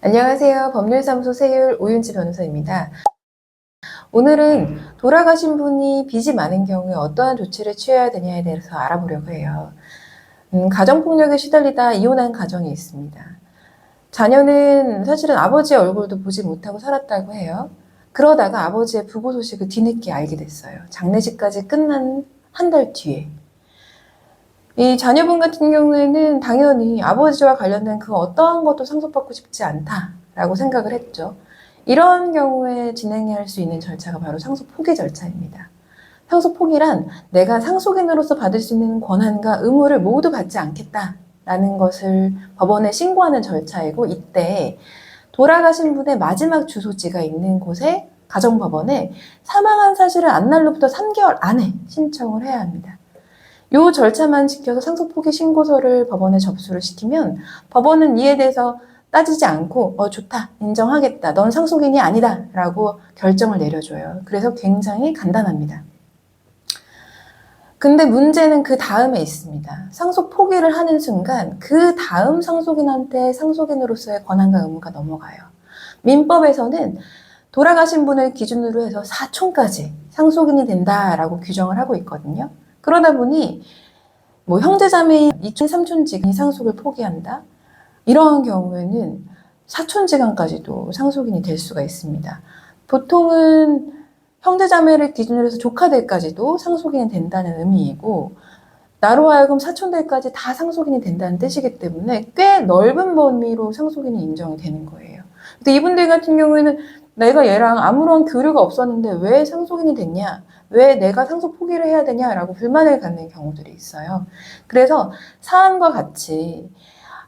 안녕하세요. 법률사무소 세율 오윤지 변호사입니다. 오늘은 돌아가신 분이 빚이 많은 경우에 어떠한 조치를 취해야 되냐에 대해서 알아보려고 해요. 가정폭력에 시달리다 이혼한 가정이 있습니다. 자녀는 사실은 아버지의 얼굴도 보지 못하고 살았다고 해요. 그러다가 아버지의 부고 소식을 뒤늦게 알게 됐어요. 장례식까지 끝난 한 달 뒤에. 이 자녀분 같은 경우에는 당연히 아버지와 관련된 그 어떠한 것도 상속받고 싶지 않다라고 생각을 했죠. 이런 경우에 진행할 수 있는 절차가 바로 상속 포기 절차입니다. 상속 포기란 내가 상속인으로서 받을 수 있는 권한과 의무를 모두 받지 않겠다라는 것을 법원에 신고하는 절차이고, 이때 돌아가신 분의 마지막 주소지가 있는 곳에 가정법원에 사망한 사실을 안 날로부터 3개월 안에 신청을 해야 합니다. 이 절차만 지켜서 상속 포기 신고서를 법원에 접수를 시키면 법원은 이에 대해서 따지지 않고 좋다, 인정하겠다, 넌 상속인이 아니다 라고 결정을 내려줘요. 그래서 굉장히 간단합니다. 근데 문제는 그 다음에 있습니다. 상속 포기를 하는 순간 그 다음 상속인한테 상속인으로서의 권한과 의무가 넘어가요. 민법에서는 돌아가신 분을 기준으로 해서 사촌까지 상속인이 된다라고 규정을 하고 있거든요. 그러다 보니 형제자매인 이촌 삼촌지간이 상속을 포기한다? 이러한 경우에는 사촌지간까지도 상속인이 될 수가 있습니다. 보통은 형제자매를 기준으로 해서 조카들까지도 상속인이 된다는 의미이고, 나로 하여금 사촌들까지 다 상속인이 된다는 뜻이기 때문에 꽤 넓은 범위로 상속인이 인정이 되는 거예요. 근데 이분들 같은 경우에는 내가 얘랑 아무런 교류가 없었는데 왜 상속인이 됐냐? 왜 내가 상속 포기를 해야 되냐라고 불만을 갖는 경우들이 있어요. 그래서 사안과 같이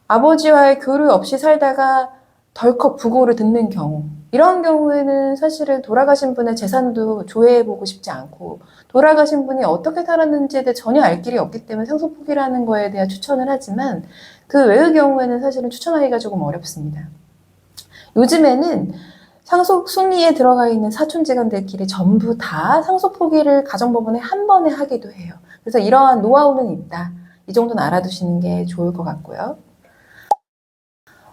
아버지와의 교류 없이 살다가 덜컥 부고를 듣는 경우, 이런 경우에는 사실은 돌아가신 분의 재산도 조회해보고 싶지 않고 돌아가신 분이 어떻게 살았는지에 대해 전혀 알 길이 없기 때문에 상속 포기를 하는 거에 대한 추천을 하지만, 그 외의 경우에는 사실은 추천하기가 조금 어렵습니다. 요즘에는 상속 순위에 들어가 있는 사촌지간들끼리 전부 다 상속 포기를 가정법원에 한 번에 하기도 해요. 그래서 이러한 노하우는 있다. 이 정도는 알아두시는 게 좋을 것 같고요.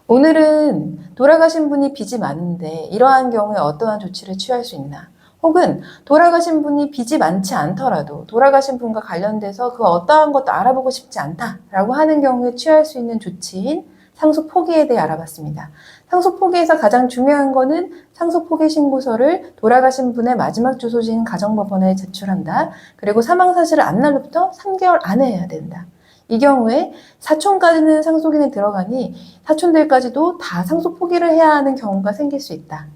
오늘은 돌아가신 분이 빚이 많은데 이러한 경우에 어떠한 조치를 취할 수 있나, 혹은 돌아가신 분이 빚이 많지 않더라도 돌아가신 분과 관련돼서 그 어떠한 것도 알아보고 싶지 않다라고 하는 경우에 취할 수 있는 조치인 상속 포기에 대해 알아봤습니다. 상속 포기에서 가장 중요한 거는 상속 포기 신고서를 돌아가신 분의 마지막 주소지인 가정법원에 제출한다. 그리고 사망 사실을 안 날로부터 3개월 안에 해야 된다. 이 경우에 사촌까지는 상속인에 들어가니 사촌들까지도 다 상속 포기를 해야 하는 경우가 생길 수 있다.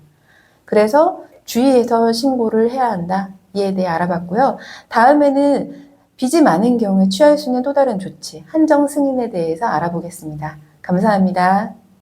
그래서 주의해서 신고를 해야 한다. 이에 대해 알아봤고요. 다음에는 빚이 많은 경우에 취할 수 있는 또 다른 조치, 한정 승인에 대해서 알아보겠습니다. 감사합니다.